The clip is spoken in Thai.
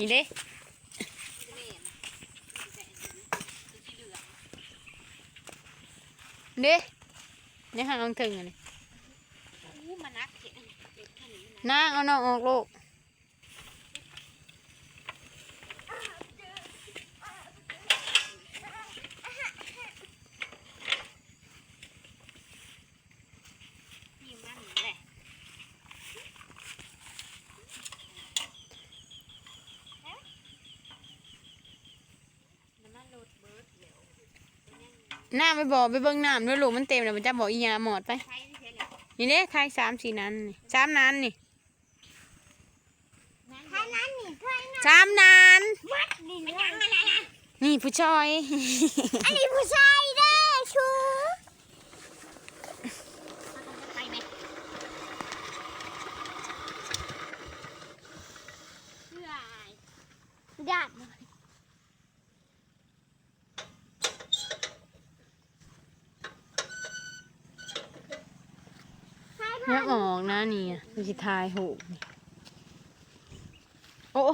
นี่เด้เด้นี่ห่างลงถึงอันนี้นางเอาน้องออกลูกน้ำไปบอกไปเบิ่งน้ำด้วยลูกมันเต็มเลยมันจะบอกอีหยาหมอดไปนี่เด้ใคร3-4นั้นนี่3นั้นนี่3นั้นนี่ผู้ชายอันนี้ผู้ชายเด้ชูญาติเนี่ยออกนะนี่มันจะทายโหโอ้